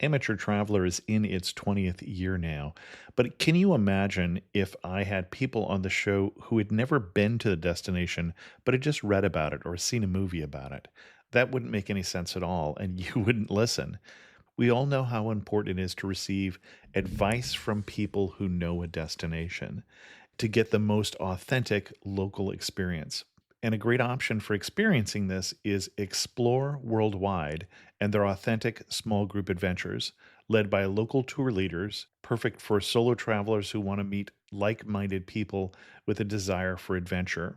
Amateur Traveler is in its 20th year now, but can you imagine if I had people on the show who had never been to the destination, but had just read about it or seen a movie about it? That wouldn't make any sense at all, and you wouldn't listen. We all know how important it is to receive advice from people who know a destination to get the most authentic local experience. And a great option for experiencing this is Explore Worldwide and their authentic small group adventures, led by local tour leaders, perfect for solo travelers who want to meet like minded people with a desire for adventure.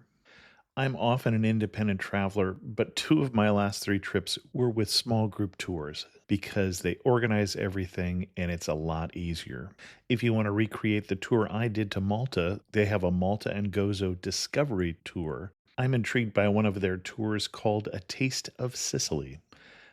I'm often an independent traveler, but two of my last three trips were with small group tours because they organize everything and it's a lot easier. If you want to recreate the tour I did to Malta, they have a Malta and Gozo Discovery Tour. I'm intrigued by one of their tours called A Taste of Sicily.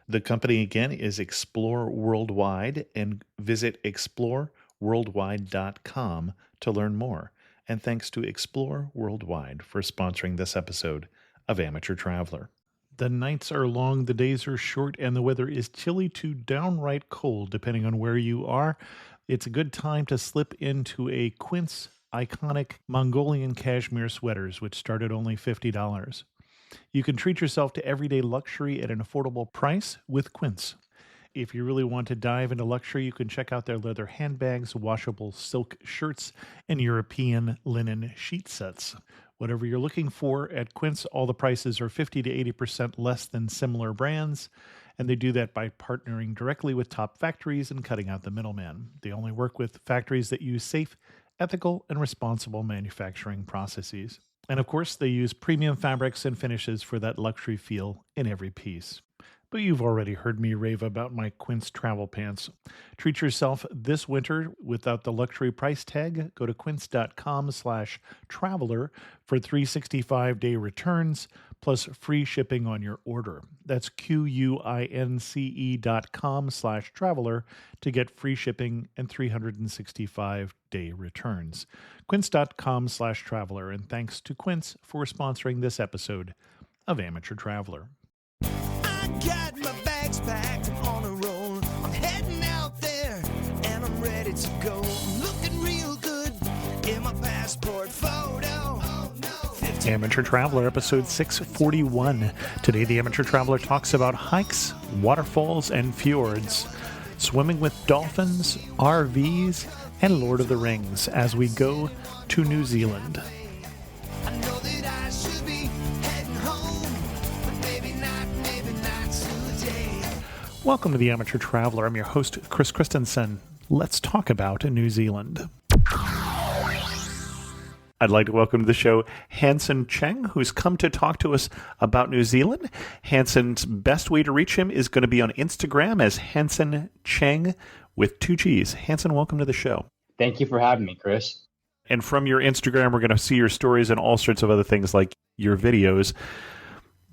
The company again is Explore Worldwide, and visit exploreworldwide.com to learn more. And thanks to Explore Worldwide for sponsoring this episode of Amateur Traveler. The nights are long, the days are short, and the weather is chilly to downright cold, depending on where you are. It's a good time to slip into a Quince iconic Mongolian cashmere sweaters, which start at only $50. You can treat yourself to everyday luxury at an affordable price with Quince. If you really want to dive into luxury, you can check out their leather handbags, washable silk shirts, and European linen sheet sets. Whatever you're looking for at Quince, all the prices are 50 to 80% less than similar brands, and they do that by partnering directly with top factories and cutting out the middleman. They only work with factories that use safe, ethical, and responsible manufacturing processes. And of course, they use premium fabrics and finishes for that luxury feel in every piece. But you've already heard me rave about my Quince travel pants. Treat yourself this winter without the luxury price tag. Go to quince.com/traveler for 365-day returns plus free shipping on your order. That's QUINCE.com/traveler to get free shipping and 365-day returns. Quince.com/traveler. And thanks to Quince for sponsoring this episode of Amateur Traveler. Got my bags packed, I'm on a roll. I'm heading out there and I'm ready to go. I'm looking real good in my passport photo. Oh, no. Amateur Traveler, episode 641. Today, the Amateur Traveler talks about hikes, waterfalls, and fjords, swimming with dolphins, RVs, and Lord of the Rings as we go to New Zealand. I know that I should be heading home, but maybe not today. Welcome to the Amateur Traveler. I'm your host, Chris Christensen. Let's talk about New Zealand. I'd like to welcome to the show Hanson Cheng, who's come to talk to us about New Zealand. Hanson's best way to reach him is going to be on Instagram as Hanson Cheng with 2 G's. Hanson, welcome to the show. Thank you for having me, Chris. And from your Instagram, we're going to see your stories and all sorts of other things like your videos.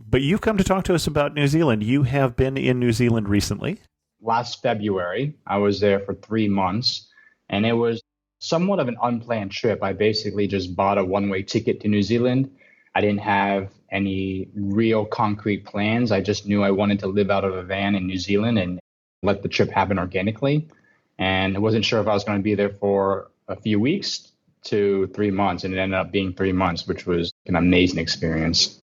But you've come to talk to us about New Zealand. You have been in New Zealand recently. Last February, I was there for 3 months, and it was somewhat of an unplanned trip. I basically just bought a one-way ticket to New Zealand. I didn't have any real concrete plans. I just knew I wanted to live out of a van in New Zealand and let the trip happen organically. And I wasn't sure if I was going to be there for a few weeks to 3 months, and it ended up being 3 months, which was an amazing experience.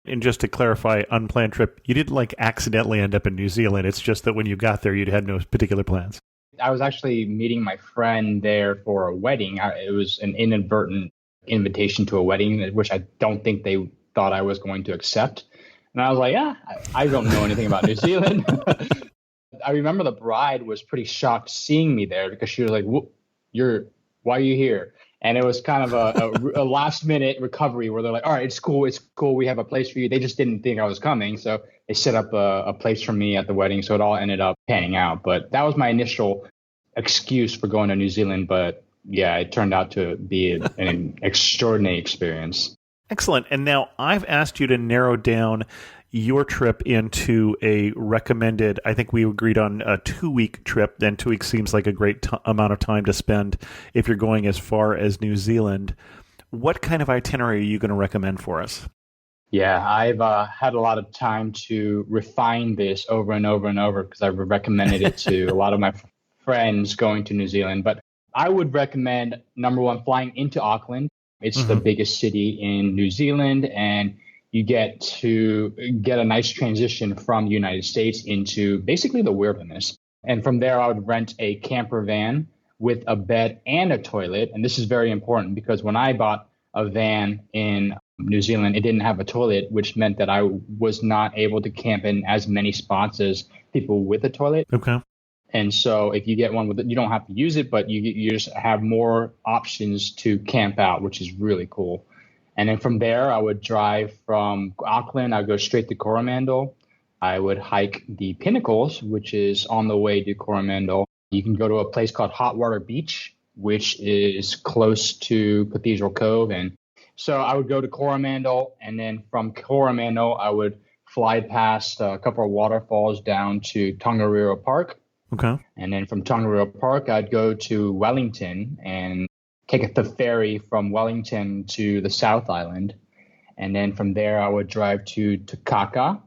And just to clarify, unplanned trip, you didn't accidentally end up in New Zealand. It's just that when you got there, you had no particular plans. I was actually meeting my friend there for a wedding. It was an inadvertent invitation to a wedding, which I don't think they thought I was going to accept. And I was like, yeah, I don't know anything about New Zealand. I remember the bride was pretty shocked seeing me there because she was like, why are you here? And it was kind of a last minute recovery where they're like, all right, it's cool. We have a place for you. They just didn't think I was coming. So they set up a place for me at the wedding. So it all ended up panning out. But that was my initial excuse for going to New Zealand. But yeah, it turned out to be an extraordinary experience. Excellent. And now I've asked you to narrow down your trip into a recommended, I think we agreed on a 2-week trip. Then 2 weeks seems like a great amount of time to spend if you're going as far as New Zealand. What kind of itinerary are you going to recommend for us? Yeah, I've had a lot of time to refine this over and over and over because I've recommended it to a lot of my friends going to New Zealand. But I would recommend number one, flying into Auckland. It's the Hmm. biggest city in New Zealand, and you get to get a nice transition from the United States into basically the wilderness. And from there, I would rent a camper van with a bed and a toilet. And this is very important because when I bought a van in New Zealand, it didn't have a toilet, which meant that I was not able to camp in as many spots as people with a toilet. Okay. And so if you get one with it, you don't have to use it, but you just have more options to camp out, which is really cool. And then from there, I would drive from Auckland. I'd go straight to Coromandel. I would hike the Pinnacles, which is on the way to Coromandel. You can go to a place called Hot Water Beach, which is close to Cathedral Cove. And so I would go to Coromandel, and then from Coromandel, I would fly past a couple of waterfalls down to Tongariro Park. Okay. And then from Tongariro Park, I'd go to Wellington and take the ferry from Wellington to the South Island. And then from there, I would drive to Takaka,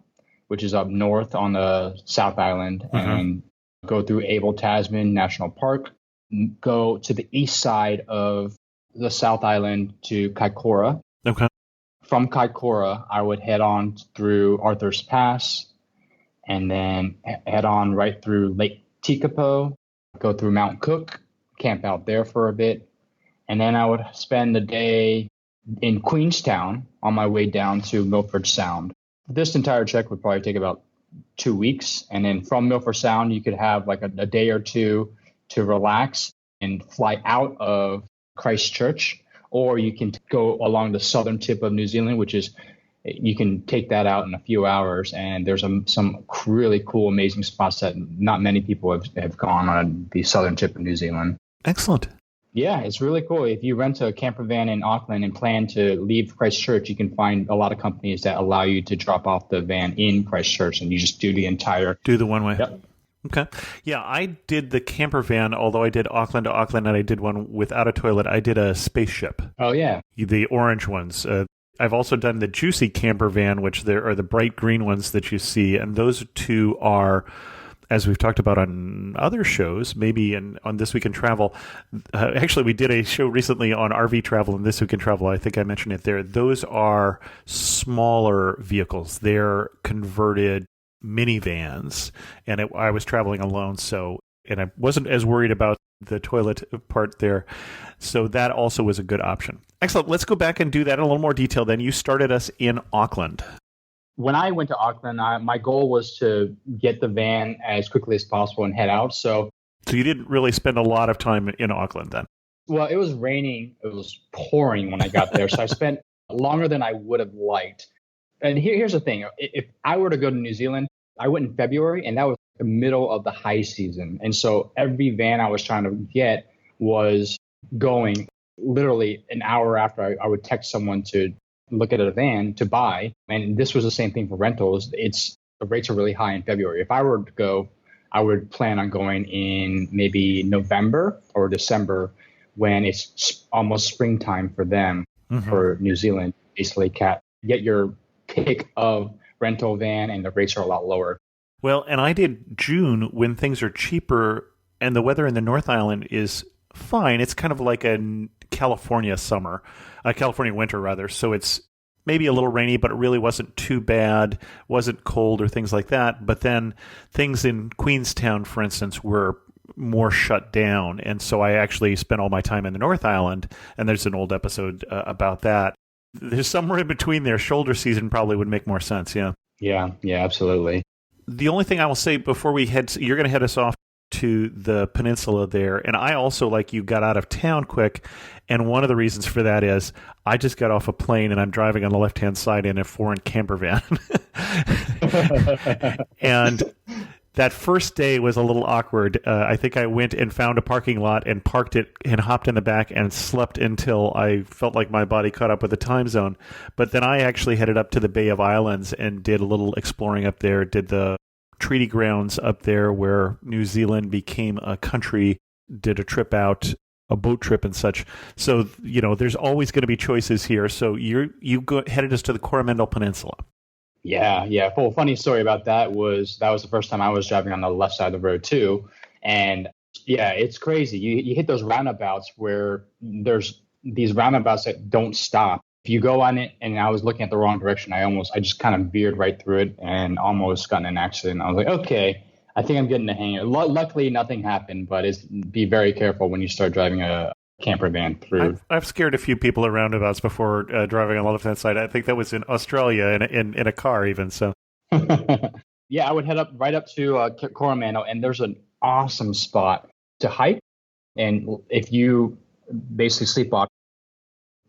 which is up north on the South Island, and go through Abel Tasman National Park, go to the east side of the South Island to Kaikoura. Okay. From Kaikoura, I would head on through Arthur's Pass and then head on right through Lake Tekapo, go through Mount Cook, camp out there for a bit. And then I would spend the day in Queenstown on my way down to Milford Sound. This entire trek would probably take about 2 weeks. And then from Milford Sound, you could have like a day or two to relax and fly out of Christchurch, or you can go along the southern tip of New Zealand, which is you can take that out in a few hours. And there's some really cool, amazing spots that not many people have gone on the southern tip of New Zealand. Excellent. Yeah, it's really cool. If you rent a camper van in Auckland and plan to leave Christchurch, you can find a lot of companies that allow you to drop off the van in Christchurch, and you just do the entire. Do the one way. Yep. Okay. Yeah, I did the camper van, although I did Auckland to Auckland and I did one without a toilet. I did a spaceship. Oh, yeah. The orange ones. I've also done the juicy camper van, which there are the bright green ones that you see. And those two are, as we've talked about on other shows, maybe on This Week in Travel. Actually, we did a show recently on RV travel and This Week in Travel. I think I mentioned it there. Those are smaller vehicles. They're converted minivans, and I was traveling alone, and I wasn't as worried about the toilet part there, so that also was a good option. Excellent. Let's go back and do that in a little more detail. Then you started us in Auckland. When I went to Auckland, my goal was to get the van as quickly as possible and head out. So you didn't really spend a lot of time in Auckland then? Well, it was raining. It was pouring when I got there, so I spent longer than I would have liked. And here's the thing. If I were to go to New Zealand, I went in February, and that was the middle of the high season. And so every van I was trying to get was going literally an hour after I would text someone to look at a van to buy. And this was the same thing for rentals. The rates are really high in February. If I were to go, I would plan on going in maybe November or December when it's almost springtime for them, for New Zealand. Basically, get your pick of rental van, and the rates are a lot lower. Well, and I did June when things are cheaper and the weather in the North Island is fine. It's kind of like a California summer, a California winter rather. So it's maybe a little rainy, but it really wasn't too bad, wasn't cold or things like that. But then things in Queenstown, for instance, were more shut down. And so I actually spent all my time in the North Island, and there's an old episode about that. There's somewhere in between there. Shoulder season probably would make more sense, yeah. Yeah, absolutely. The only thing I will say before we you're going to head us off to the peninsula there, and I also, like you, got out of town quick, and one of the reasons for that is I just got off a plane and I'm driving on the left-hand side in a foreign camper van. And that first day was a little awkward. I think I went and found a parking lot and parked it and hopped in the back and slept until I felt like my body caught up with the time zone. But then I actually headed up to the Bay of Islands and did a little exploring up there, did the treaty grounds up there where New Zealand became a country, did a trip out a boat trip and such. So there's always going to be choices here. So headed us to the Coromandel Peninsula. Yeah, yeah. Well, funny story about that was the first time I was driving on the left side of the road too, and yeah, it's crazy. You hit those roundabouts where there's these roundabouts that don't stop. If you go on it, and I was looking at the wrong direction, I just kind of veered right through it and almost got in an accident. I was like, okay, I think I'm getting the hang of it. Luckily, nothing happened, but be very careful when you start driving a camper van through. I've scared a few people at roundabouts before driving on the left hand side. I think that was in Australia in a car even. So yeah, I would head up right up to Coromandel, and there's an awesome spot to hike. And if you basically sleepwalk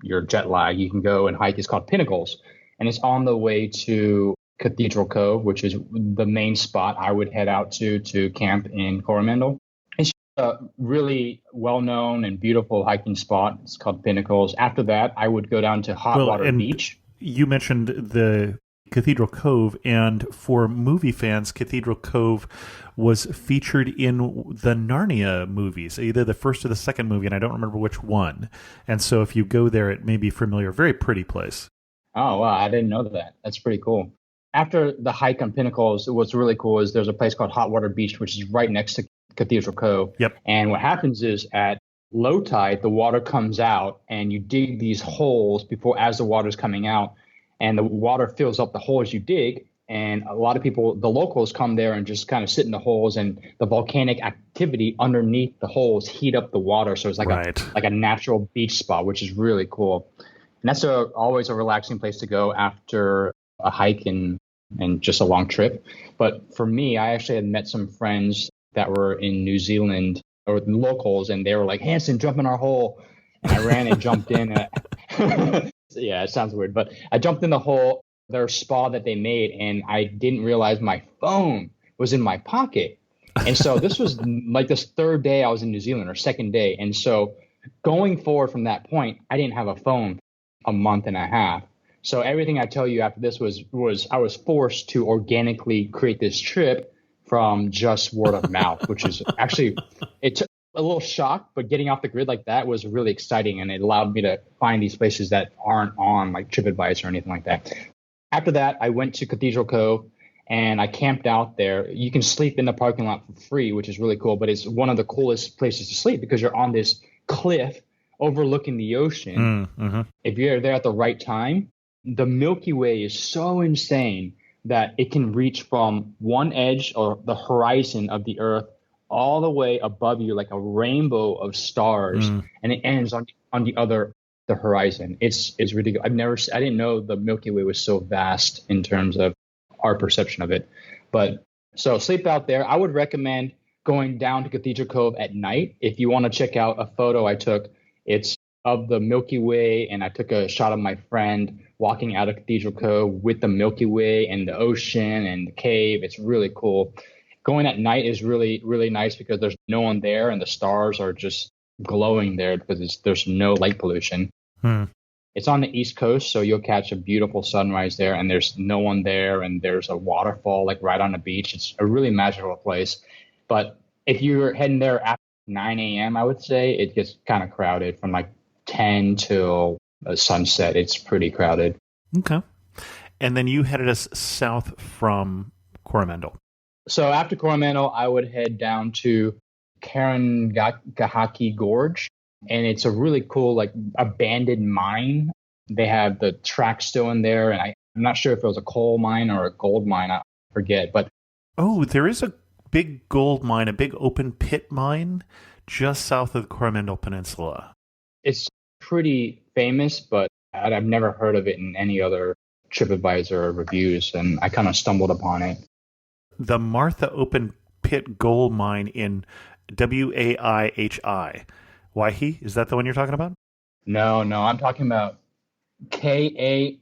your jet lag, you can go and hike. It's called Pinnacles, and it's on the way to Cathedral Cove, which is the main spot I would head out to camp in Coromandel. It's a really well-known and beautiful hiking spot. It's called Pinnacles. After that, I would go down to Hot Water Beach. You mentioned the Cathedral Cove, and for movie fans, Cathedral Cove was featured in the Narnia movies, either the first or the second movie, and I don't remember which one. And so if you go there, it may be familiar. Very pretty place. Oh, wow. I didn't know that. That's pretty cool. After the hike on Pinnacles, what's really cool is there's a place called Hot Water Beach, which is right next to Cathedral Cove. Yep. And what happens is at low tide, the water comes out, and you dig these holes as the water's coming out, and the water fills up the holes you dig. And a lot of people, the locals, come there and just kind of sit in the holes, and the volcanic activity underneath the holes heat up the water. So it's like a natural beach spot, which is really cool. And that's always a relaxing place to go after a hike and just a long trip. But for me, I actually had met some friends that were in New Zealand, or locals, and they were like, Hanson, jump in our hole. And I ran and jumped in. Yeah, it sounds weird, but I jumped in the hole, their spa that they made, and I didn't realize my phone was in my pocket. And so this was like this third day I was in New Zealand, or second day. And so going forward from that point, I didn't have a phone a month and a half. So everything I tell you after this was I was forced to organically create this trip from just word of mouth, which is actually, it took a little shock, but getting off the grid like that was really exciting, and it allowed me to find these places that aren't on like TripAdvisor or anything like that. After that, I went to Cathedral Cove and I camped out there. You can sleep in the parking lot for free, which is really cool, but it's one of the coolest places to sleep because you're on this cliff overlooking the ocean. Mm-hmm. If you're there at the right time, the Milky Way is so insane that it can reach from one edge or the horizon of the Earth all the way above you, like a rainbow of stars, and it ends on the horizon. It's ridiculous. I didn't know the Milky Way was so vast in terms of our perception of it. But so sleep out there. I would recommend going down to Cathedral Cove at night if you want to check out a photo I took. It's of the Milky Way, and I took a shot of my friend walking out of Cathedral Cove with the Milky Way and the ocean and the cave. It's really cool. Going at night is really, really nice because there's no one there, and the stars are just glowing there because there's no light pollution. It's on the East Coast, so you'll catch a beautiful sunrise there, and there's no one there, and there's a waterfall like right on the beach. It's a really magical place. But if you're heading there after 9 a.m., I would say it gets kind of crowded from like 10 till sunset. It's pretty crowded. Okay. And then you headed us south from Coromandel. So after Coromandel, I would head down to Karangahaki Gorge, and it's a really cool, like, abandoned mine. They have the track still in there, and I'm not sure if it was a coal mine or a gold mine. I forget, but there is a big gold mine, a big open pit mine just south of the Coromandel Peninsula. It's pretty famous, but I've never heard of it in any other TripAdvisor reviews, and I kind of stumbled upon it. The Martha Open Pit Gold Mine in Waihi. Waihi? Is that the one you're talking about? No, I'm talking about Karangahake.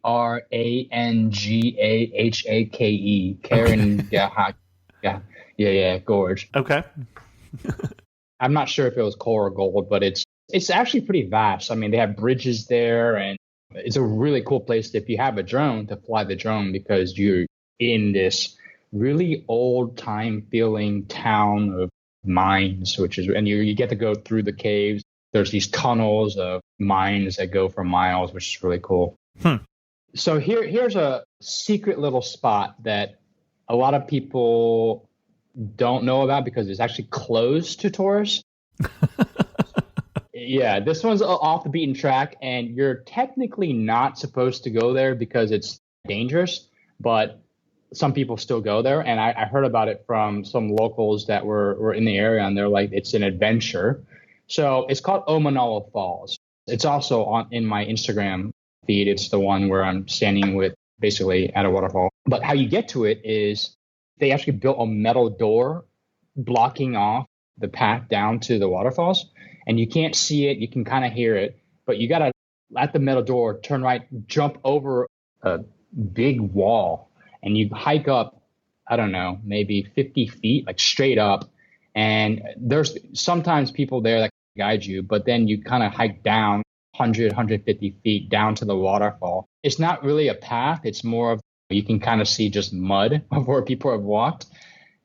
Karangahake. Yeah, gorge. Okay. I'm not sure if it was coal or gold, but it's actually pretty vast. I mean, they have bridges there, and it's a really cool place if you have a drone to fly the drone because you're in this really old time feeling town of mines, and you get to go through the caves. There's these tunnels of mines that go for miles, which is really cool. So here's a secret little spot that a lot of people don't know about because it's actually closed to tourists. Yeah, this one's off the beaten track, and you're technically not supposed to go there because it's dangerous, but some people still go there. And I heard about it from some locals that were in the area, and they're like, it's an adventure. So it's called Omanala Falls. It's also in my Instagram feed. It's the one where I'm standing with basically at a waterfall. But how you get to it is they actually built a metal door blocking off the path down to the waterfalls. And you can't see it. You can kind of hear it. But you got to, at the metal door, turn right, jump over a big wall. And you hike up, I don't know, maybe 50 feet, like straight up. And there's sometimes people there that guide you. But then you kind of hike down 100, 150 feet down to the waterfall. It's not really a path. It's more of, you can kind of see just mud of where people have walked.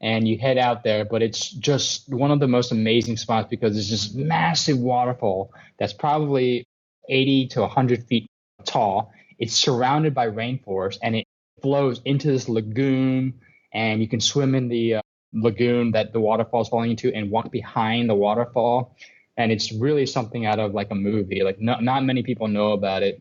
And you head out there, but it's just one of the most amazing spots because it's this massive waterfall that's probably 80 to 100 feet tall. It's surrounded by rainforest, and it flows into this lagoon, and you can swim in the lagoon that the waterfall is falling into and walk behind the waterfall. And it's really something out of like a movie. Like not many people know about it.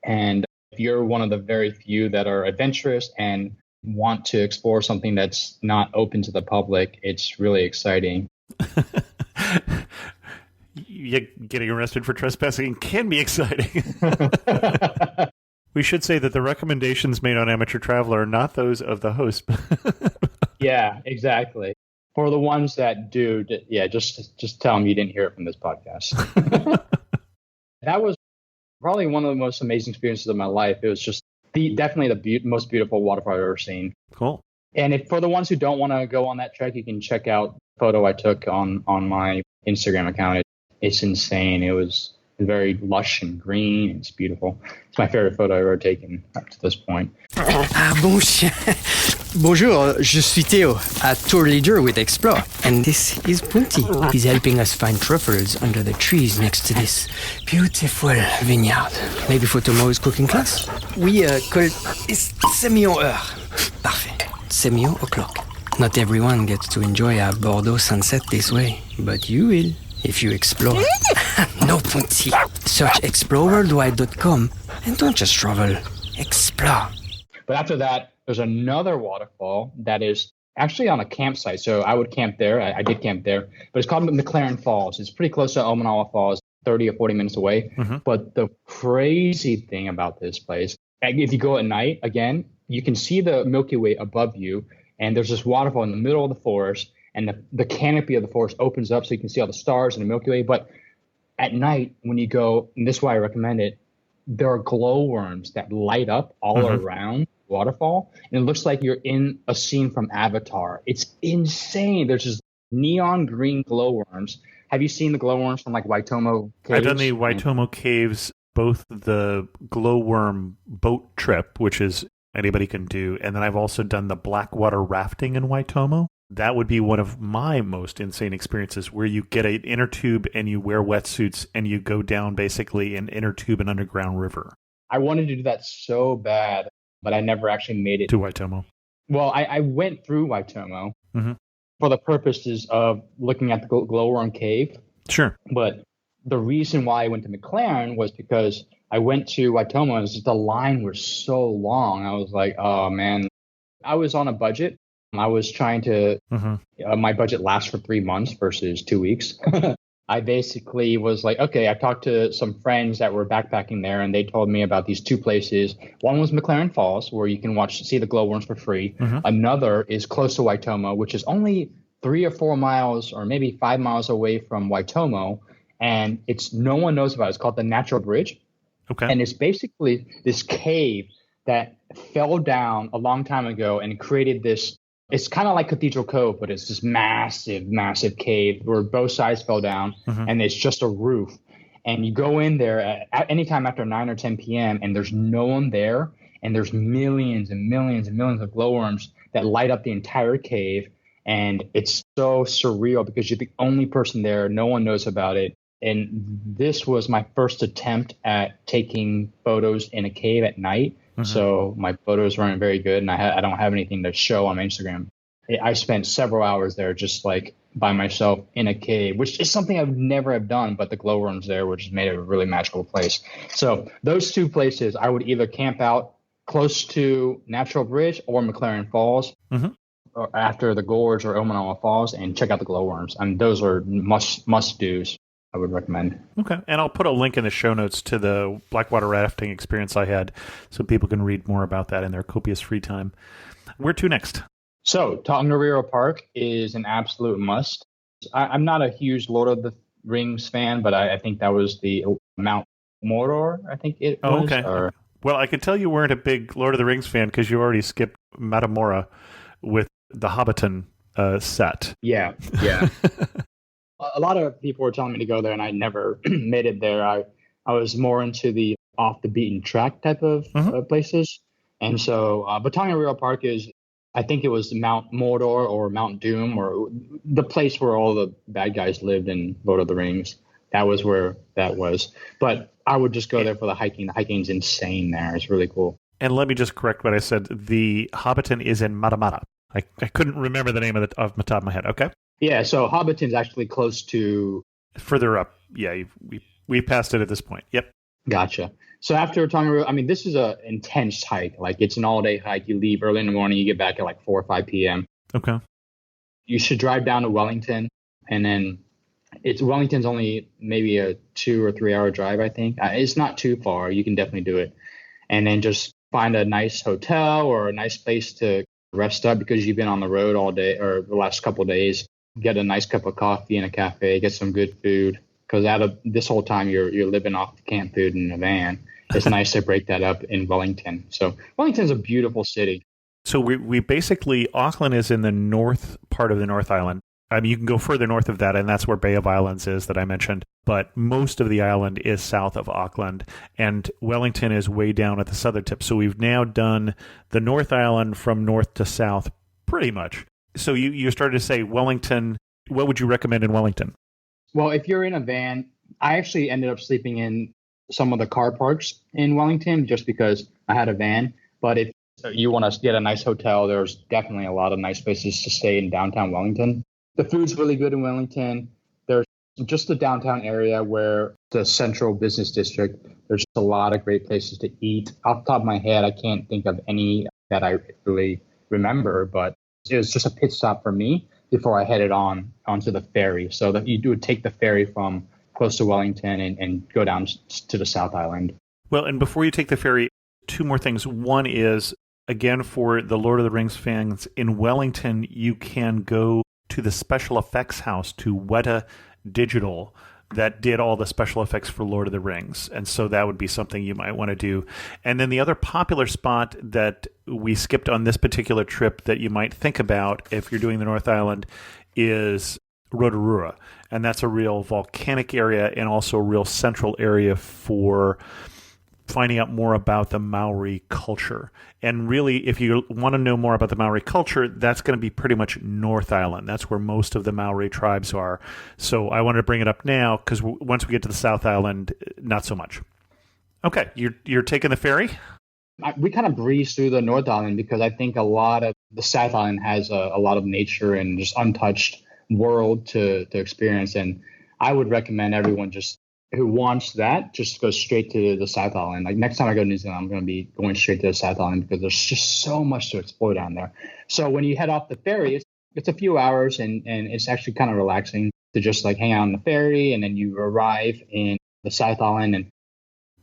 And if you're one of the very few that are adventurous and want to explore something that's not open to the public, it's really exciting. Getting arrested for trespassing can be exciting. We should say that the recommendations made on Amateur Traveler are not those of the host. Yeah, exactly. For the ones that do, just tell them you didn't hear it from this podcast. That was probably one of the most amazing experiences of my life. It was just definitely the most beautiful waterfall I've ever seen. Cool. And for the ones who don't want to go on that trek, you can check out the photo I took on my Instagram account. It's insane. It was very lush and green. It's beautiful. It's my favorite photo I've ever taken up to this point. Ah bon chien. Bonjour, je suis Theo, a tour leader with Explore, and this is Punti. He's helping us find truffles under the trees next to this beautiful vineyard. Maybe for tomorrow's cooking class? Oui, call semi-heure. Parfait. Semi-o'clock. Not everyone gets to enjoy a Bordeaux sunset this way, but you will if you explore. No, Punti. Search exploreworldwide.com and don't just travel, explore. But after that, there's another waterfall that is actually on a campsite. So I would camp there. I did camp there. But it's called McLaren Falls. It's pretty close to Omanala Falls, 30 or 40 minutes away. Mm-hmm. But the crazy thing about this place, if you go at night, again, you can see the Milky Way above you. And there's this waterfall in the middle of the forest. And the canopy of the forest opens up so you can see all the stars and the Milky Way. But at night, when you go, and this is why I recommend it, there are glowworms that light up all around the waterfall. And it looks like you're in a scene from Avatar. It's insane. There's just neon green glowworms. Have you seen the glowworms from like Waitomo Caves? I've done the Waitomo Caves, both the glowworm boat trip, which is anybody can do. And then I've also done the blackwater rafting in Waitomo. That would be one of my most insane experiences where you get an inner tube and you wear wetsuits and you go down basically an inner tube and underground river. I wanted to do that so bad, but I never actually made it. To Waitomo. Well, I went through Waitomo for the purposes of looking at the glowworm cave. Sure. But the reason why I went to McLaren was because I went to Waitomo and the line was so long. I was like, oh, man. I was on a budget. I was trying to, my budget lasts for 3 months versus 2 weeks. I basically was like, okay, I talked to some friends that were backpacking there and they told me about these two places. One was McLaren Falls where you can see the glowworms for free. Another is close to Waitomo, which is only 3 or 4 miles or maybe 5 miles away from Waitomo. And no one knows about it. It's called the Natural Bridge. Okay. And it's basically this cave that fell down a long time ago and created this. It's kind of like Cathedral Cove, but it's this massive, massive cave where both sides fell down and it's just a roof. And you go in there at any time after 9 or 10 p.m. and there's no one there. And there's millions and millions and millions of glowworms that light up the entire cave. And it's so surreal because you're the only person there. No one knows about it. And this was my first attempt at taking photos in a cave at night. So my photos weren't very good, and I don't have anything to show on my Instagram. I spent several hours there just like by myself in a cave, which is something I would never have done, but the glowworms there, which made it a really magical place. So those two places, I would either camp out close to Natural Bridge or McLaren Falls, or after the gorge or Omanama Falls, and check out the glowworms. And those are must do's. I would recommend. Okay. And I'll put a link in the show notes to the Blackwater rafting experience I had so people can read more about that in their copious free time. Where to next? So Tongariro Park is an absolute must. I'm not a huge Lord of the Rings fan, but I think that was the Mount Mordor, I think it was. Okay. Or, well, I could tell you weren't a big Lord of the Rings fan because you already skipped Matamora with the Hobbiton set. Yeah. A lot of people were telling me to go there, and I never made it there. I was more into the off the beaten track type of places, and so but Tongariro Park is, I think it was Mount Mordor or Mount Doom, or the place where all the bad guys lived in Lord of the Rings. That was where that was. But I would just go there for the hiking. The hiking's insane there. It's really cool. And let me just correct what I said. The Hobbiton is in Matamata. I couldn't remember the name of the top of my head. Okay. Yeah, so Hobbiton's actually close to... Further up. Yeah, we passed it at this point. Yep. Gotcha. So after Tongariro, I mean, this is an intense hike. Like, it's an all-day hike. You leave early in the morning. You get back at like 4 or 5 p.m. Okay. You should drive down to Wellington, and then Wellington's only maybe a 2 or 3 hour drive, I think. It's not too far. You can definitely do it. And then just find a nice hotel or a nice place to rest up because you've been on the road all day or the last couple of days. Get a nice cup of coffee in a cafe, get some good food. Because out of this whole time, you're living off camp food in a van. It's nice to break that up in Wellington. So Wellington's a beautiful city. So we basically, Auckland is in the north part of the North Island. I mean, you can go further north of that, and that's where Bay of Islands is that I mentioned. But most of the island is south of Auckland, and Wellington is way down at the southern tip. So we've now done the North Island from north to south pretty much. So you started to say Wellington. What would you recommend in Wellington? Well, if you're in a van, I actually ended up sleeping in some of the car parks in Wellington just because I had a van. But if you want to get a nice hotel, there's definitely a lot of nice places to stay in downtown Wellington. The food's really good in Wellington. There's just the downtown area where the central business district, there's a lot of great places to eat. Off the top of my head, I can't think of any that I really remember, but it was just a pit stop for me before I headed onto the ferry. So that you would take the ferry from close to Wellington and go down to the South Island. Well, and before you take the ferry, 2 more things. One is, again, for the Lord of the Rings fans, in Wellington, you can go to the special effects house, to Weta Digital, that did all the special effects for Lord of the Rings. And so that would be something you might want to do. And then the other popular spot that we skipped on this particular trip that you might think about if you're doing the North Island is Rotorua. And that's a real volcanic area and also a real central area for finding out more about the Maori culture. And really, if you want to know more about the Maori culture, that's going to be pretty much North Island. That's where most of the Maori tribes are. So I wanted to bring it up now because once we get to the South Island, not so much. Okay, you're taking the ferry? We kind of breeze through the North Island because I think a lot of the South Island has a lot of nature and just untouched world to experience. And I would recommend everyone just who wants that, just go straight to the South Island. Like next time I go to New Zealand, I'm going to be going straight to the South Island because there's just so much to explore down there. So when you head off the ferry, it's a few hours and it's actually kind of relaxing to just like hang out on the ferry, and then you arrive in the South Island. And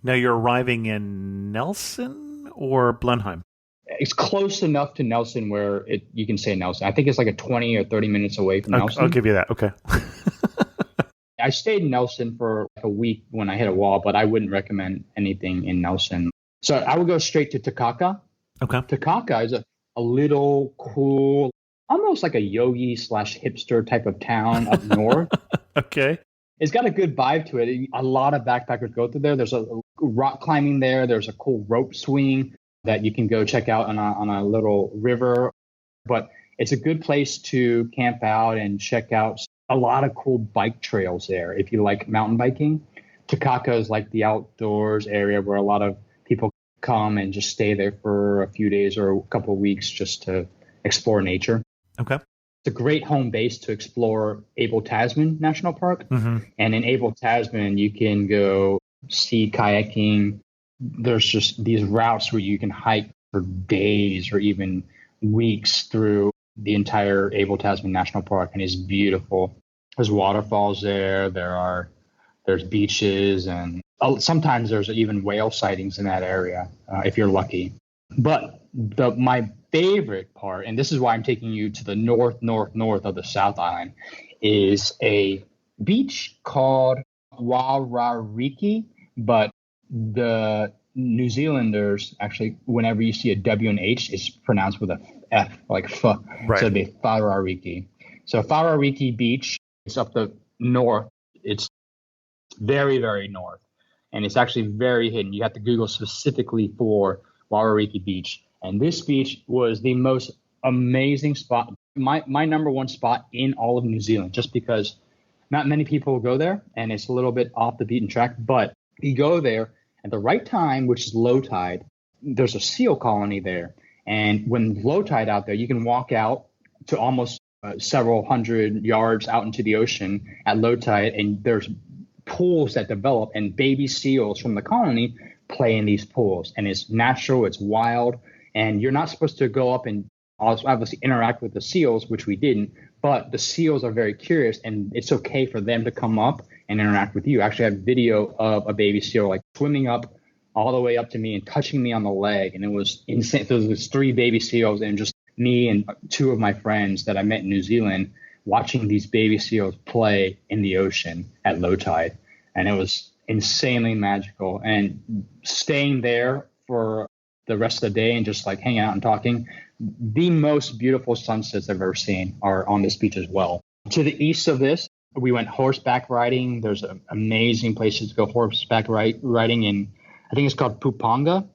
now you're arriving in Nelson or Blenheim? It's close enough to Nelson where you can say Nelson. I think it's like a 20 or 30 minutes away from Nelson. I'll give you that. Okay. I stayed in Nelson for like a week when I hit a wall, but I wouldn't recommend anything in Nelson. So I would go straight to Takaka. Okay. Takaka is a little cool, almost like a yogi / hipster type of town up north. Okay. It's got a good vibe to it. A lot of backpackers go through there. There's a rock climbing there. There's a cool rope swing that you can go check out on a little river. But it's a good place to camp out and check out a lot of cool bike trails there. If you like mountain biking, Takaka is like the outdoors area where a lot of people come and just stay there for a few days or a couple of weeks just to explore nature. Okay. It's a great home base to explore Abel Tasman National Park. And in Abel Tasman, you can go sea kayaking. There's just these routes where you can hike for days or even weeks through the entire Abel Tasman National Park, and it's beautiful. There's waterfalls there. There's beaches, and sometimes there's even whale sightings in that area if you're lucky. But my favorite part, and this is why I'm taking you to the north of the South Island, is a beach called Wairariki, but the New Zealanders actually, whenever you see a W and H, it's pronounced with a F, like F. Right. So it'd be Whaurariki. So Whaurariki Beach, it's up the north. It's very, very north. And it's actually very hidden. You have to Google specifically for Wairariki Beach. And this beach was the most amazing spot, my number one spot in all of New Zealand, just because not many people go there, and it's a little bit off the beaten track. But you go there at the right time, which is low tide. There's a seal colony there. And when low tide out there, you can walk out to almost several hundred yards out into the ocean at low tide, and there's pools that develop, and baby seals from the colony play in these pools. And it's natural, it's wild, and you're not supposed to go up and obviously interact with the seals, which we didn't, but the seals are very curious, and it's okay for them to come up and interact with you. I actually have video of a baby seal like swimming up all the way up to me and touching me on the leg, and it was insane. There was 3 baby seals and just me and 2 of my friends that I met in New Zealand watching these baby seals play in the ocean at low tide, and it was insanely magical. And staying there for the rest of the day and just like hanging out and talking, the most beautiful sunsets I've ever seen are on this beach as well. To the east of this, we went horseback riding. There's amazing places to go horseback riding in, I think it's called Pupanga.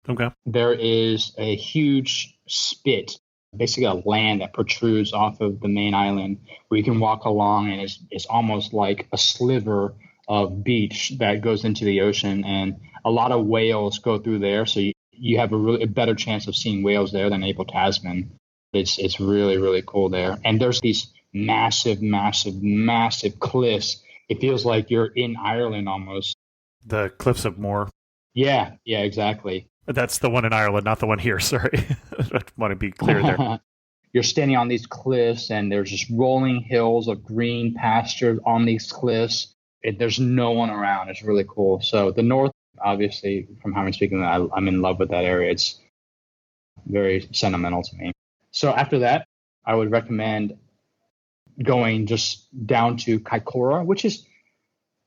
Okay. There is a huge spit, basically a land that protrudes off of the main island where you can walk along, and it's almost like a sliver of beach that goes into the ocean, and a lot of whales go through there. So you have a better chance of seeing whales there than Abel Tasman. It's really, really cool there. And there's these massive cliffs. It feels like you're in Ireland almost. The Cliffs of Moher. Yeah, exactly. That's the one in Ireland, not the one here. Sorry. I want to be clear there. You're standing on these cliffs, and there's just rolling hills of green pastures on these cliffs. There's no one around. It's really cool. So the north, obviously, from how I'm speaking, I'm in love with that area. It's very sentimental to me. So after that, I would recommend going just down to Kaikoura, which is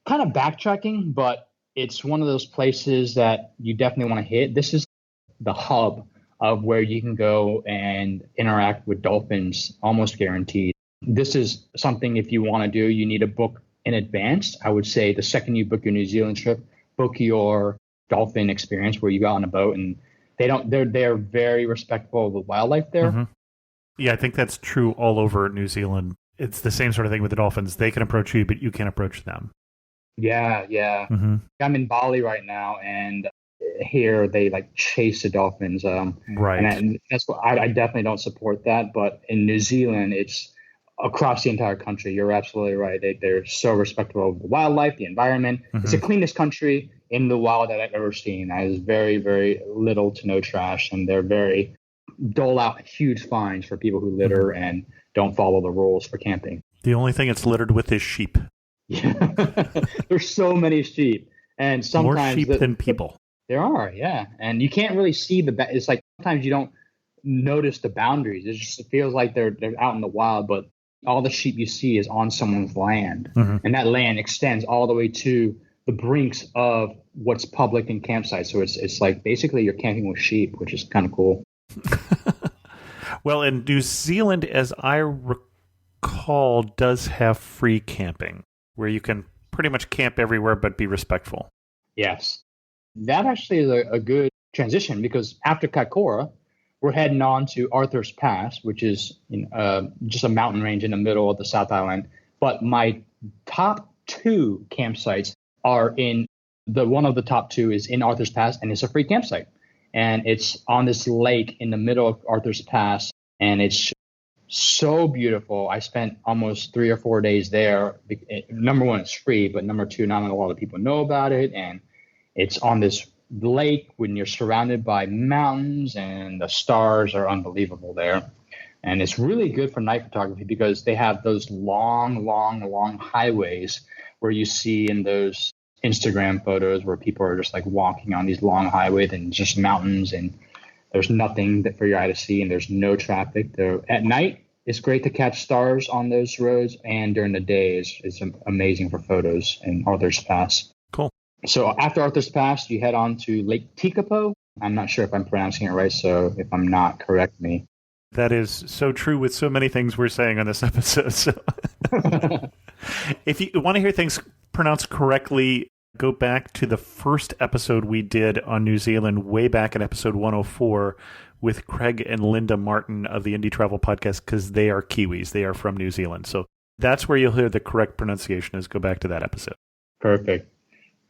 kind of backtracking, but it's one of those places that you definitely want to hit. This is the hub of where you can go and interact with dolphins, almost guaranteed. This is something, if you want to do, you need to book in advance. I would say the second you book your New Zealand trip, book your dolphin experience where you go on a boat, and they're very respectful of the wildlife there. Mm-hmm. Yeah, I think that's true all over New Zealand. It's the same sort of thing with the dolphins. They can approach you, but you can't approach them. Yeah. Mm-hmm. I'm in Bali right now, and here they like chase the dolphins. Right. And that's what I definitely don't support that. But in New Zealand, it's across the entire country. You're absolutely right. They're so respectful of the wildlife, the environment. Mm-hmm. It's the cleanest country in the wild that I've ever seen. There's very, very little to no trash, and they're very dole out huge fines for people who litter and don't follow the rules for camping. The only thing it's littered with is sheep. Yeah. There's so many sheep, and sometimes more sheep than people. There are, yeah, and you can't really see it's like sometimes you don't notice the boundaries. It feels like they're out in the wild, but all the sheep you see is on someone's land, and that land extends all the way to the brinks of what's public and campsites. So it's like basically you're camping with sheep, which is kind of cool. Well, and New Zealand, as I recall, does have free camping, where you can pretty much camp everywhere but be respectful. Yes. That actually is a good transition, because after Kaikoura, we're heading on to Arthur's Pass, which is just a mountain range in the middle of the South Island. But my top two campsites are in one of the top two is in Arthur's Pass, and it's a free campsite. And it's on this lake in the middle of Arthur's Pass, and it's so beautiful. I spent almost 3 or 4 days there. Number one, it's free, but number two, not a lot of people know about it. And it's on this lake when you're surrounded by mountains, and the stars are unbelievable there. And it's really good for night photography because they have those long, long, long highways where you see in those Instagram photos where people are just like walking on these long highways and just mountains, and there's nothing for your eye to see, and there's no traffic. At night, it's great to catch stars on those roads, and during the day is amazing for photos in Arthur's Pass. Cool. So after Arthur's Pass, you head on to Lake Tekapo. I'm not sure if I'm pronouncing it right, so if I'm not, correct me. That is so true with so many things we're saying on this episode. So if you want to hear things pronounced correctly, go back to the first episode we did on New Zealand, way back in episode 104 with Craig and Linda Martin of the Indie Travel Podcast, because they are Kiwis. They are from New Zealand. So that's where you'll hear the correct pronunciation is. Go back to that episode. Perfect.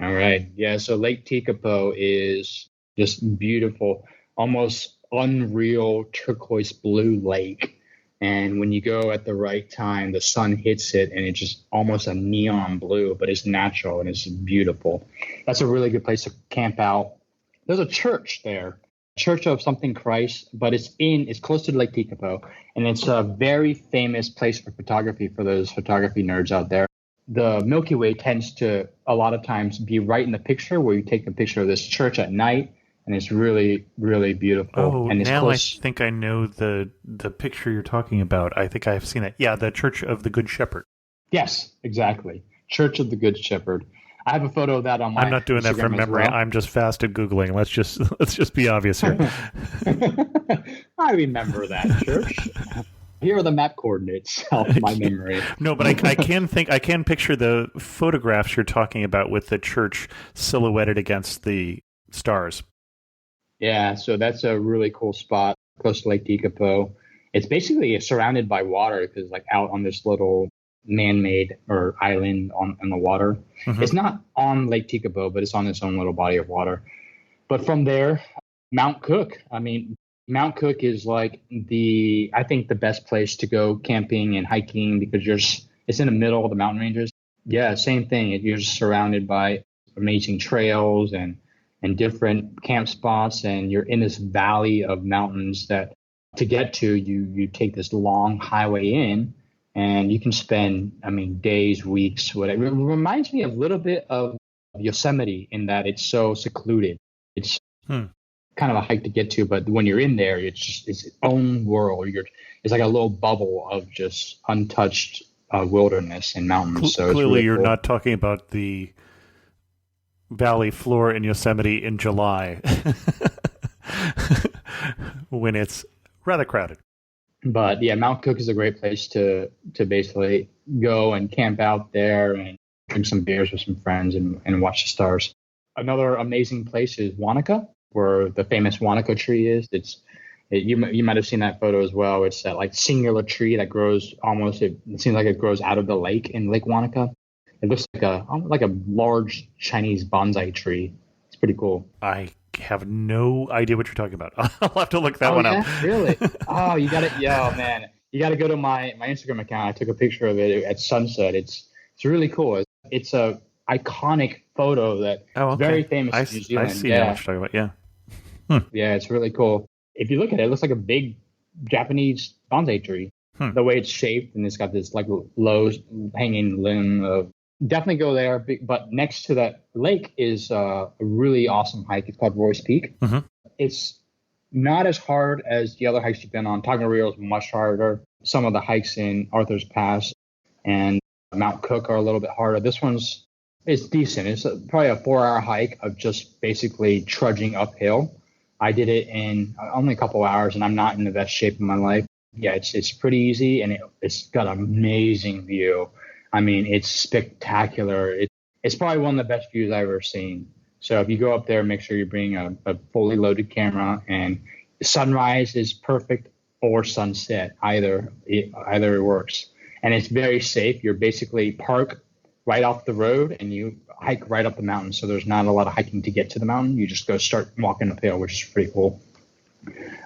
All right. Yeah, so Lake Tekapo is just beautiful, almost unreal turquoise blue lake. And when you go at the right time, the sun hits it, and it's just almost a neon blue, but it's natural and it's beautiful. That's a really good place to camp out. There's a church there, Church of something Christ, but it's close to Lake Tekapo, and it's a very famous place for photography for those photography nerds out there. The Milky Way tends to a lot of times be right in the picture where you take a picture of this church at night. And it's really, really beautiful. Oh, and it's now close. I think I know the picture you're talking about. I think I've seen it. Yeah, the Church of the Good Shepherd. Yes, exactly. Church of the Good Shepherd. I have a photo of that on my I'm not doing Instagram that from memory. well. I'm just fast at Googling. Let's just be obvious here. I remember that church. Here are the map coordinates of my memory. No, but I can picture the photographs you're talking about with the church silhouetted against the stars. Yeah, so that's a really cool spot close to Lake Tekapo. It's basically surrounded by water because like out on this little man-made or island on the water. Mm-hmm. It's not on Lake Tekapo, but it's on its own little body of water. But from there, Mount Cook. I mean, Mount Cook is like I think the best place to go camping and hiking because it's in the middle of the mountain ranges. Yeah, same thing. You're just surrounded by amazing trails and different camp spots, and you're in this valley of mountains that to get to, you take this long highway in, and you can spend, days, weeks, whatever. It reminds me a little bit of Yosemite in that it's so secluded. It's kind of a hike to get to, but when you're in there, it's its own world. It's like a little bubble of just untouched wilderness and mountains. So clearly, really you're cool. not talking about the valley floor in Yosemite in July when it's rather crowded. But yeah, Mount Cook is a great place to basically go and camp out there and drink some beers with some friends and watch the stars. Another amazing place is Wanaka, where the famous Wanaka tree is. You might have seen that photo as well. It's that like singular tree that grows it seems like it grows out of the lake in Lake Wanaka. It looks like a large Chinese bonsai tree. It's pretty cool. I have no idea what you're talking about. I'll have to look that one up. Really? Oh, you got it. Yeah, man. You got to go to my Instagram account. I took a picture of it at sunset. It's really cool. It's a iconic photo that very famous in New Zealand. I see what you're talking about. Yeah. Yeah, it's really cool. If you look at it, it looks like a big Japanese bonsai tree. The way it's shaped, and it's got this like low hanging limb of. Definitely go there, but next to that lake is a really awesome hike. It's called Royce Peak. Mm-hmm. It's not as hard as the other hikes you've been on. Tongariro is much harder. Some of the hikes in Arthur's Pass and Mount Cook are a little bit harder. This it's decent. It's probably a 4-hour hike of just basically trudging uphill. I did it in only a couple hours, and I'm not in the best shape of my life. Yeah, it's pretty easy, and it's got an amazing view. It's spectacular. It's probably one of the best views I've ever seen. So if you go up there, make sure you bring a fully loaded camera. And sunrise is perfect or sunset. Either works. and it's very safe. You're basically park right off the road and you hike right up the mountain. So there's not a lot of hiking to get to the mountain. You just go start walking uphill, which is pretty cool.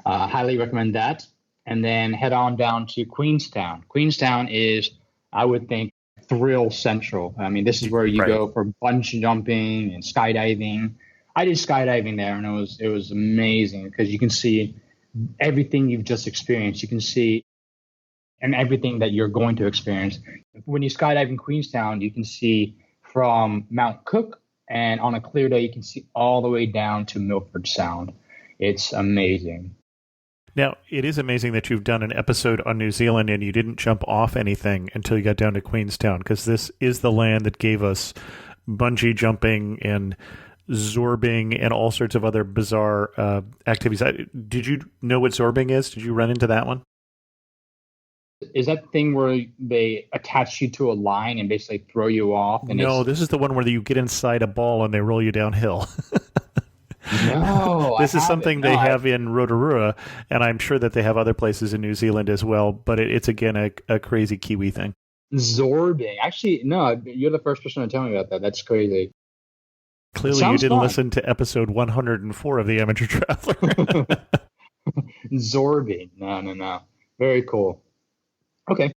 Highly recommend that. And then head on down to Queenstown. Queenstown is, I would think, thrill central. I mean, this is where you go for bungee jumping and skydiving. I did skydiving there, and it was amazing because you can see everything you've just experienced. You can see and everything that you're going to experience. When you skydive in Queenstown, you can see from Mount Cook, and on a clear day, you can see all the way down to Milford Sound. It's amazing. Now, it is amazing that you've done an episode on New Zealand and you didn't jump off anything until you got down to Queenstown, because this is the land that gave us bungee jumping and zorbing and all sorts of other bizarre activities. Did you know what zorbing is? Did you run into that one? Is that the thing where they attach you to a line and basically throw you off? And no, this is the one where you get inside a ball and they roll you downhill. No, this is something they have in Rotorua, and I'm sure that they have other places in New Zealand as well, but it's again a crazy Kiwi thing. Zorbing. Actually, no, you're the first person to tell me about that. That's crazy. Clearly you didn't listen to episode 104 of The Amateur Traveler. Zorbing. No. Very cool. Okay.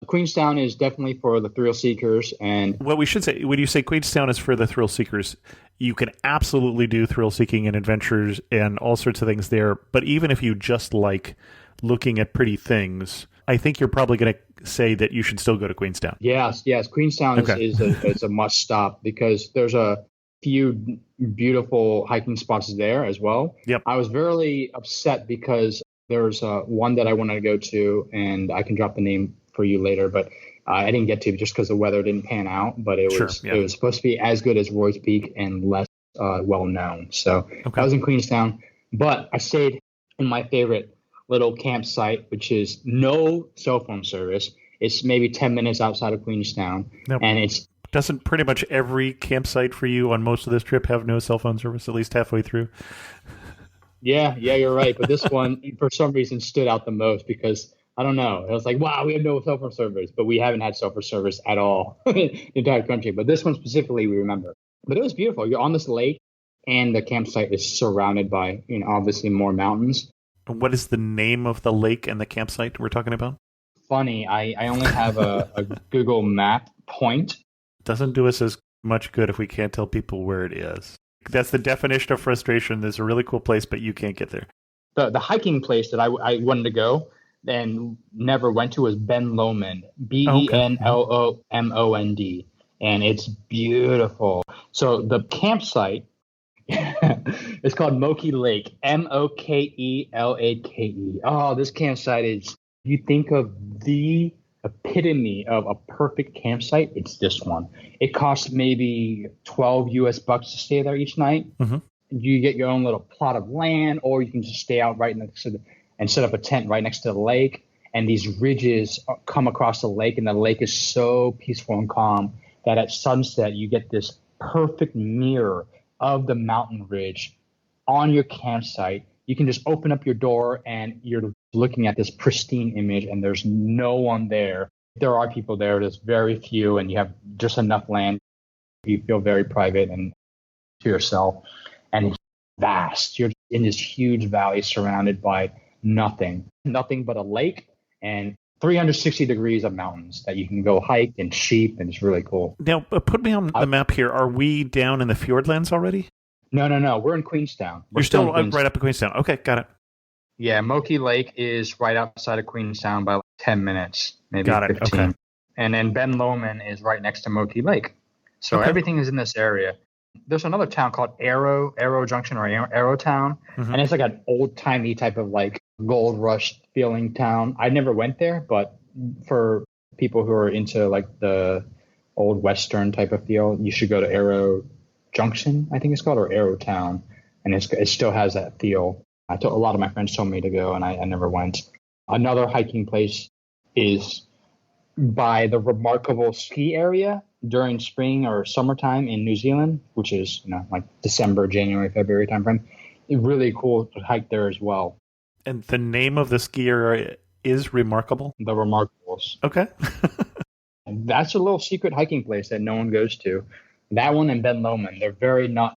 Queenstown is definitely for the thrill seekers. And what we should say, when you say Queenstown is for the thrill seekers, you can absolutely do thrill seeking and adventures and all sorts of things there. But even if you just like looking at pretty things, I think you're probably going to say that you should still go to Queenstown. Yes. Queenstown is a must stop because there's a few beautiful hiking spots there as well. Yep. I was very upset because there's one that I wanted to go to, and I can drop the name for you later, but I didn't get to just because the weather didn't pan out. But it was supposed to be as good as Roy's Peak and less well known. So I was in Queenstown, but I stayed in my favorite little campsite, which is no cell phone service. It's maybe 10 minutes outside of Queenstown, and it's doesn't pretty much every campsite for you on most of this trip have no cell phone service at least halfway through? Yeah, you're right. But this one, for some reason, stood out the most because I don't know. It was like, wow, we have no cell phone service, but we haven't had cell phone service at all in the entire country. But this one specifically, we remember. But it was beautiful. You're on this lake, and the campsite is surrounded by, obviously more mountains. What is the name of the lake and the campsite we're talking about? Funny, I only have a Google Map point. Doesn't do us as much good if we can't tell people where it is. That's the definition of frustration. There's a really cool place, but you can't get there. The hiking place that I wanted to go and never went to was Ben Lomond, Benlomond, and it's beautiful. So the campsite is called Moki Lake, Mokelake. Oh, this campsite is, you think of the epitome of a perfect campsite, it's this one. It costs maybe $12 US to stay there each night. Mm-hmm. You get your own little plot of land, or you can just stay out right next to and set up a tent right next to the lake. And these ridges come across the lake, and the lake is so peaceful and calm that at sunset you get this perfect mirror of the mountain ridge on your campsite. You can just open up your door and you're looking at this pristine image, and there's no one there. There are people there, there's very few, and you have just enough land. You feel very private and to yourself, and it's vast. You're in this huge valley surrounded by nothing but a lake and 360 degrees of mountains that you can go hike and sheep, and it's really cool. Now, put me on the map here. Are we down in the Fiordlands already? No. We're in Queenstown. You're still right up in Queenstown. Okay, got it. Yeah, Moki Lake is right outside of Queenstown by 10 minutes, maybe got 15. It. Okay. And then Ben Lomond is right next to Moki Lake. So everything is in this area. There's another town called Arrow Junction, or Arrow Town, and it's like an old-timey type of like gold rush feeling town. I never went there, but for people who are into like the old Western type of feel, you should go to Arrow Junction, I think it's called, or Arrow Town, and it still has that feel. A lot of my friends told me to go, and I never went. Another hiking place is by the remarkable ski area during spring or summertime in New Zealand, which is like December, January, February timeframe. It's really cool to hike there as well. And the name of the ski area is Remarkable? The Remarkable Falls. Okay. That's a little secret hiking place that no one goes to. That one and Ben Lomond, they're very not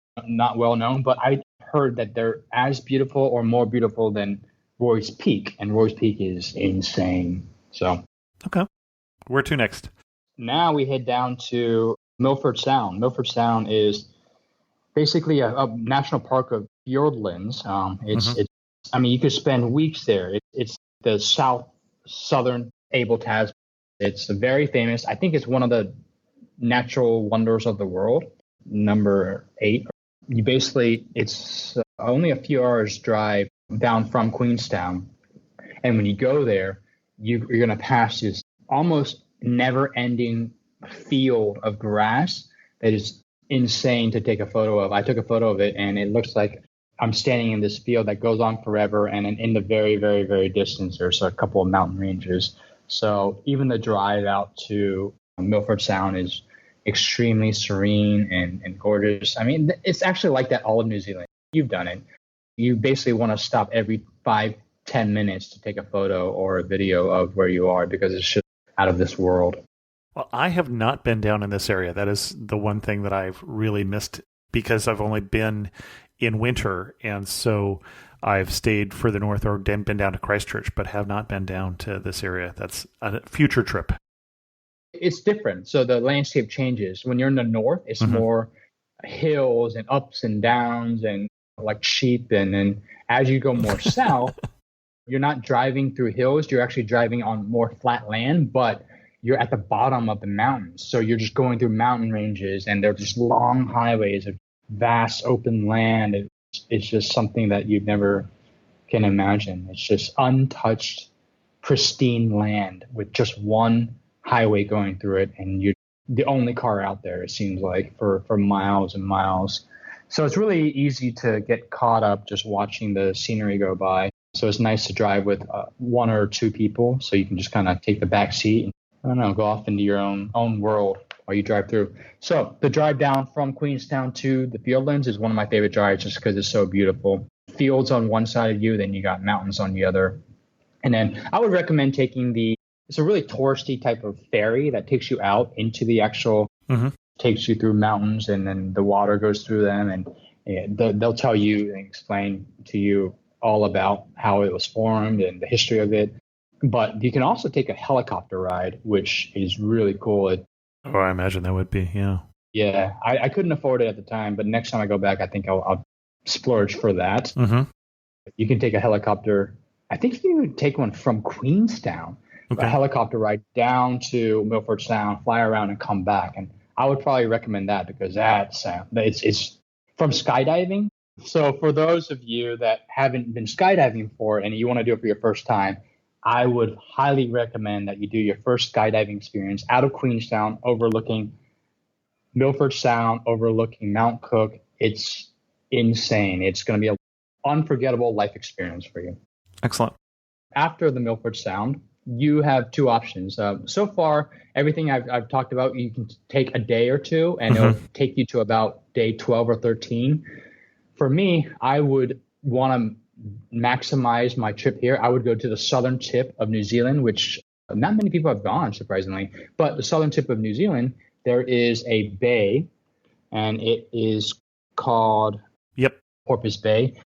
well known, but I heard that they're as beautiful or more beautiful than Roy's Peak, and Roy's Peak is insane. So Okay. Where to next? now we head down to Milford Sound. Milford Sound is basically a national park of fiordlands. It's I mean, you could spend weeks there. It's the southern Abel Tasman. It's very famous. I think it's one of the natural wonders of the world. Number 8. It's only a few hours drive down from Queenstown, and when you go there, you're going to pass this almost never-ending field of grass that is insane to take a photo of. I took a photo of it, and it looks like I'm standing in this field that goes on forever, and in the very, very, very distance, there's a couple of mountain ranges. So even the drive out to Milford Sound is extremely serene and gorgeous. I mean, it's actually like that all of New Zealand. You've done it. You basically want to stop every 5-10 minutes to take a photo or a video of where you are because it's just out of this world. Well, I have not been down in this area. That is the one thing that I've really missed because I've only been in winter, and so I've stayed further north or been down to Christchurch, but have not been down to this area. That's a future trip. It's different. So the landscape changes. When you're in the north, it's more hills and ups and downs and like sheep. And then as you go more south, you're not driving through hills. You're actually driving on more flat land, but you're at the bottom of the mountains. So you're just going through mountain ranges, and they're just long highways of vast open land. It's just something that you never can imagine. It's just untouched, pristine land with just one highway going through it, and you're the only car out there, it seems like, for miles and miles. So it's really easy to get caught up just watching the scenery go by. So it's nice to drive with 1 or 2 people, so you can just kind of take the back seat and, I don't know, go off into your own world while you drive through. So the drive down from Queenstown to the Fiordlands is one of my favorite drives just because it's so beautiful. Fields on one side of you, then you got mountains on the other. And then I would recommend taking it's a really touristy type of ferry that takes you out into the actual, takes you through mountains, and then the water goes through them, and they'll tell you and explain to you all about how it was formed and the history of it. But you can also take a helicopter ride, which is really cool. Oh, I imagine that would be, yeah. Yeah, I couldn't afford it at the time, but next time I go back, I think I'll splurge for that. You can take a helicopter. I think you can take one from Queenstown. A helicopter ride down to Milford Sound, fly around, and come back. And I would probably recommend that because it's from skydiving. So for those of you that haven't been skydiving before and you want to do it for your first time, I would highly recommend that you do your first skydiving experience out of Queenstown, overlooking Milford Sound, overlooking Mount Cook. It's insane. It's going to be an unforgettable life experience for you. Excellent. After the Milford Sound, you have 2 options. So far, everything I've talked about, you can take a day or 2, and it'll take you to about day 12 or 13. For me, I would want to maximize my trip here. I would go to the southern tip of New Zealand, which not many people have gone, surprisingly. But the southern tip of New Zealand, there is a bay, and it is called Porpoise Bay.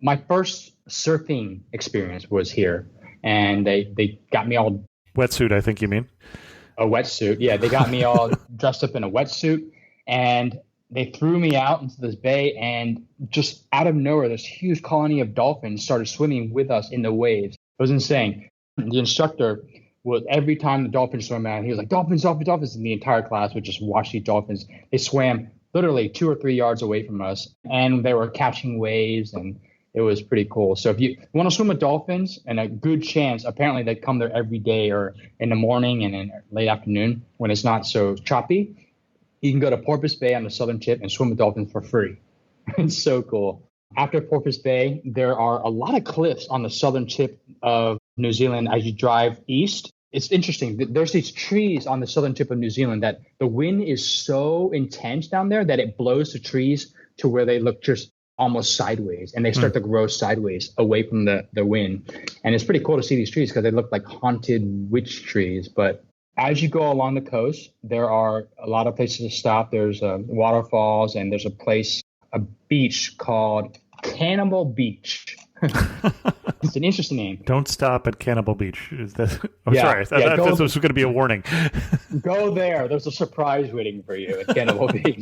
My first surfing experience was here. And they got me all... Wetsuit, I think you mean. A wetsuit. Yeah, they got me all dressed up in a wetsuit, and they threw me out into this bay, and just out of nowhere, this huge colony of dolphins started swimming with us in the waves. It was insane. The instructor would, every time the dolphins swam out, he was like, dolphins, dolphins, dolphins, and the entire class would just watch these dolphins. They swam literally 2 or 3 yards away from us, and they were catching waves, and it was pretty cool. So if you want to swim with dolphins, and a good chance, apparently they come there every day or in the morning and in late afternoon when it's not so choppy, you can go to Porpoise Bay on the southern tip and swim with dolphins for free. It's so cool. After Porpoise Bay, there are a lot of cliffs on the southern tip of New Zealand as you drive east. It's interesting. There's these trees on the southern tip of New Zealand that the wind is so intense down there that it blows the trees to where they look just almost sideways, and they start to grow sideways away from the wind. And it's pretty cool to see these trees because they look like haunted witch trees. But as you go along the coast, there are a lot of places to stop. There's waterfalls, and there's a beach called Cannibal Beach. It's an interesting name. Don't stop at Cannibal Beach. Is that? Oh, Yeah, sorry. I yeah, thought this was going to be a warning. Go there. There's a surprise waiting for you at Cannibal Beach.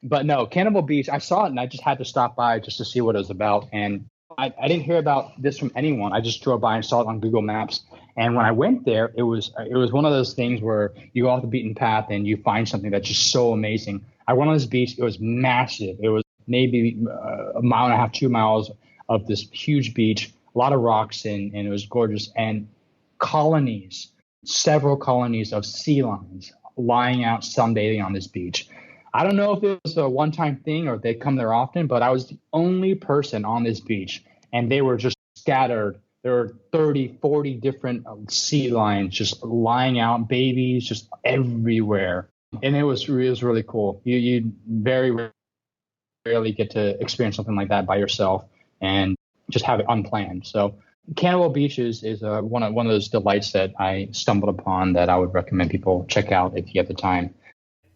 But no, Cannibal Beach, I saw it and I just had to stop by just to see what it was about. And I didn't hear about this from anyone. I just drove by and saw it on Google Maps. And when I went there, it was one of those things where you go off the beaten path and you find something that's just so amazing. I went on this beach. It was massive. It was maybe a mile and a half, 2 miles of this huge beach, a lot of rocks, and it was gorgeous. And several colonies of sea lions lying out sunbathing on this beach. I don't know if it was a one-time thing or if they come there often, but I was the only person on this beach, and they were just scattered. There were 30, 40 different sea lions just lying out, babies just everywhere. And it was really cool. You very rarely get to experience something like that by yourself and just have it unplanned. So Cannibal Beach is one of those delights that I stumbled upon that I would recommend people check out if you have the time.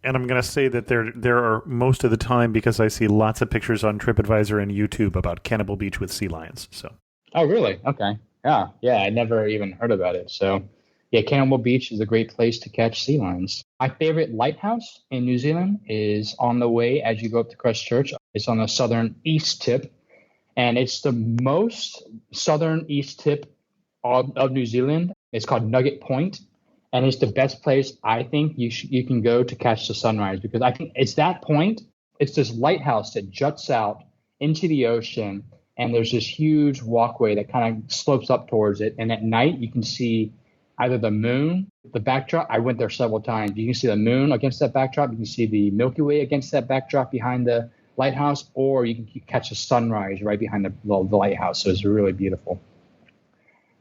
And I'm going to say that there are most of the time, because I see lots of pictures on TripAdvisor and YouTube about Cannibal Beach with sea lions. So. Oh, really? Okay. Yeah. I never even heard about it. So, yeah, Cannibal Beach is a great place to catch sea lions. My favorite lighthouse in New Zealand is on the way as you go up to Christchurch. It's on the southern east tip, and it's the most southern east tip of New Zealand. It's called Nugget Point. And it's the best place I think you can go to catch the sunrise, because I think it's that point. It's this lighthouse that juts out into the ocean, and there's this huge walkway that kind of slopes up towards it. And at night you can see either the moon, the backdrop. I went there several times. You can see the moon against that backdrop. You can see the Milky Way against that backdrop behind the lighthouse, or you can catch a sunrise right behind the lighthouse. So it's really beautiful.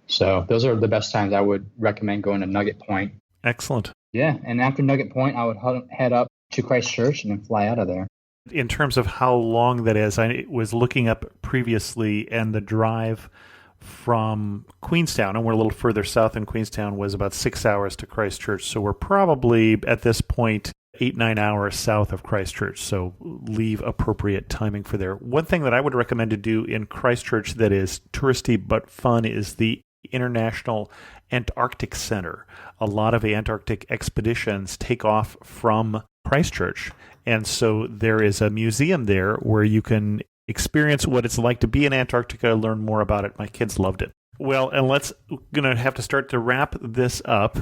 So those are the best times I would recommend going to Nugget Point. Excellent. Yeah, and after Nugget Point, I would head up to Christchurch and then fly out of there. In terms of how long that is, I was looking up previously, and the drive from Queenstown, and we're a little further south in Queenstown, was about 6 hours to Christchurch. So we're probably, at this point, 8-9 hours south of Christchurch, so leave appropriate timing for there. One thing that I would recommend to do in Christchurch that is touristy but fun is the International Antarctic Center. A lot of Antarctic expeditions take off from Christchurch, and so there is a museum there where you can experience what it's like to be in Antarctica, learn more about it. My kids loved it. Well, and gonna have to start to wrap this up.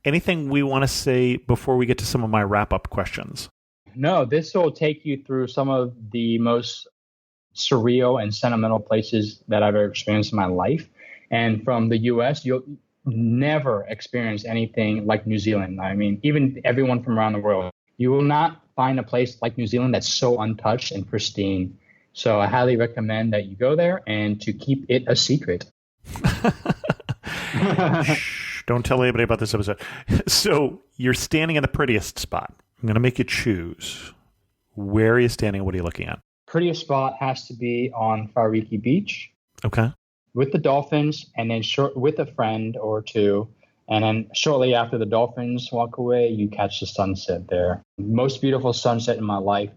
Anything we want to say before we get to some of my wrap-up questions? No, this will take you through some of the most surreal and sentimental places that I've ever experienced in my life. And from the U.S., you'll never experience anything like New Zealand. I mean, even everyone from around the world, you will not find a place like New Zealand that's so untouched and pristine. So I highly recommend that you go there and to keep it a secret. Shh, don't tell anybody about this episode. So you're standing in the prettiest spot. I'm going to make you choose. Where are you standing? What are you looking at? Prettiest spot has to be on Fariki Beach. Okay. With the dolphins, and then with a friend or two. And then shortly after the dolphins walk away, you catch the sunset there. Most beautiful sunset in my life,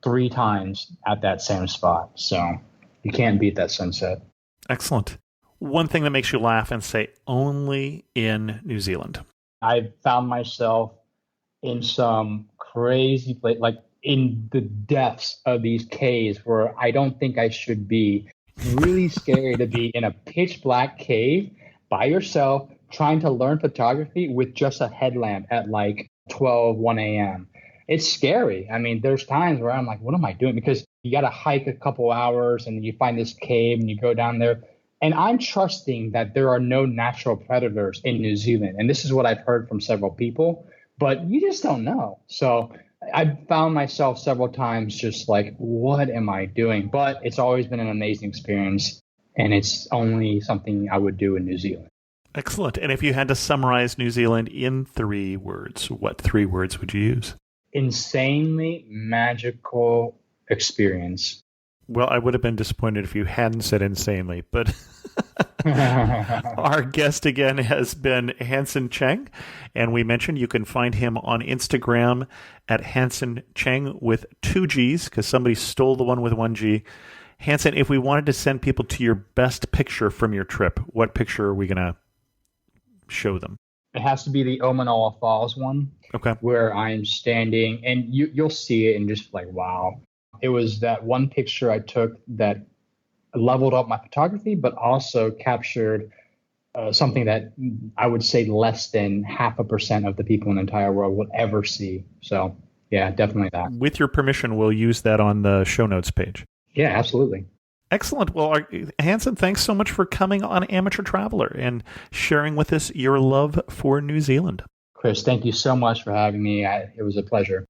3 times at that same spot. So you can't beat that sunset. Excellent. One thing that makes you laugh and say only in New Zealand. I found myself in some crazy place, like in the depths of these caves where I don't think I should be. Really scary to be in a pitch black cave by yourself trying to learn photography with just a headlamp at like 1 a.m. It's scary. I mean, there's times where I'm like, what am I doing? Because you got to hike a couple hours and you find this cave and you go down there. And I'm trusting that there are no natural predators in New Zealand. And this is what I've heard from several people, but you just don't know. So I found myself several times just like, what am I doing? But it's always been an amazing experience, and it's only something I would do in New Zealand. Excellent. And if you had to summarize New Zealand in 3 words, what 3 words would you use? Insanely magical experience. Well, I would have been disappointed if you hadn't said insanely, but our guest again has been Hanson Cheng, and we mentioned you can find him on Instagram at Hanson Cheng with 2 G's, because somebody stole the one with 1 G. Hanson, if we wanted to send people to your best picture from your trip, what picture are we going to show them? It has to be the Omanoa Falls one, Okay. where I'm standing, and you'll see it and just like, wow. It was that one picture I took that leveled up my photography, but also captured something that I would say less than 0.5% of the people in the entire world will ever see. So, yeah, definitely that. With your permission, we'll use that on the show notes page. Yeah, absolutely. Excellent. Well, Hanson, thanks so much for coming on Amateur Traveler and sharing with us your love for New Zealand. Chris, thank you so much for having me. It was a pleasure.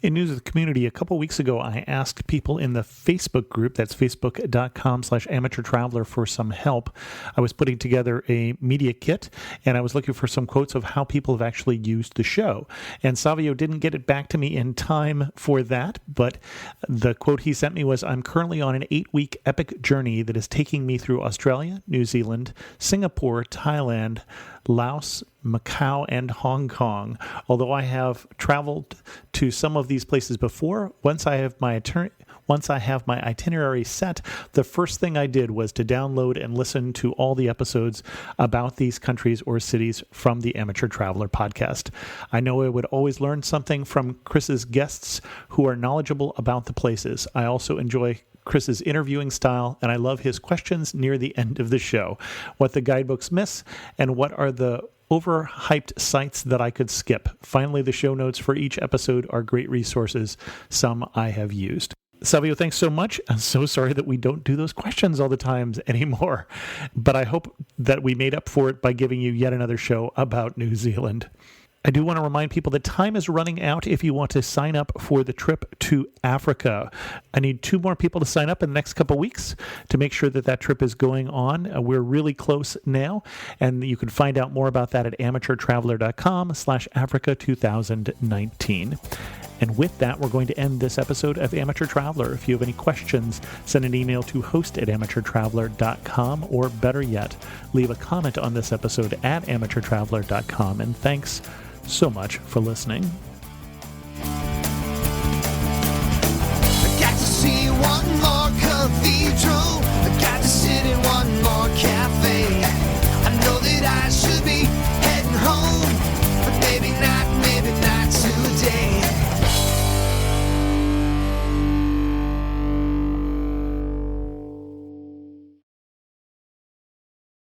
In news of the community, a couple weeks ago, I asked people in the Facebook group, that's facebook.com/amateur traveler, for some help. I was putting together a media kit, and I was looking for some quotes of how people have actually used the show. And Savio didn't get it back to me in time for that, but the quote he sent me was, "I'm currently on an 8-week epic journey that is taking me through Australia, New Zealand, Singapore, Thailand, Laos, Macau, and Hong Kong. Although I have traveled to some of these places before, once I have my itinerary set, the first thing I did was to download and listen to all the episodes about these countries or cities from the Amateur Traveler podcast. I know I would always learn something from Chris's guests who are knowledgeable about the places. I also enjoy Chris's interviewing style, and I love his questions near the end of the show. What the guidebooks miss, and what are the overhyped sites that I could skip. Finally, the show notes for each episode are great resources. Some I have used." Savio, thanks so much. I'm so sorry that we don't do those questions all the time anymore, but I hope that we made up for it by giving you yet another show about New Zealand. I do want to remind people that time is running out if you want to sign up for the trip to Africa. I need 2 more people to sign up in the next couple of weeks to make sure that that trip is going on. We're really close now, and you can find out more about that at amateurtraveler.com/Africa2019. And with that, we're going to end this episode of Amateur Traveler. If you have any questions, send an email to host@amateurtraveler.com, or better yet, leave a comment on this episode at amateurtraveler.com. And thanks so much for listening.